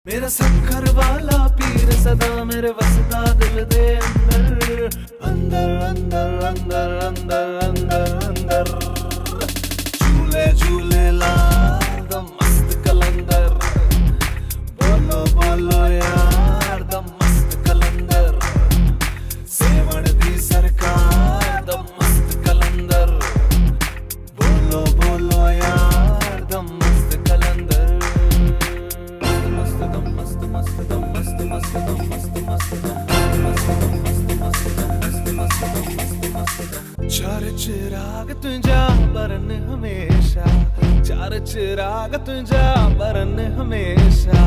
मेरा सखर वाला पीर सदा मेरे वसदा दिल दे अंदर अंदर अंदर अंदर अंदर अंदर अंदर झूले झूले ला द मस्त कलंदर बोलो बोलो यार द मस्त कलंदर सेवण दी सरकार द मस्त कलंदर बोलो बोलो यार द मस्त कलंदर चार चिराग तुझा बरन हमेशा चार चिराग तुझा बरन हमेशा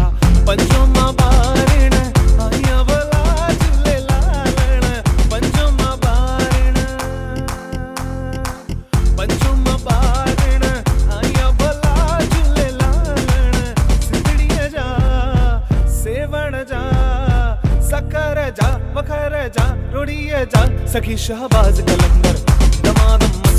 पंचों बारण आया भला झूले लालन पंचों बारण आया भला झूले लालन सिंधड़िया जा सेवण जा सकर जा वखर जा रुड़िए जा सखी शहबाज कलंदर दमादम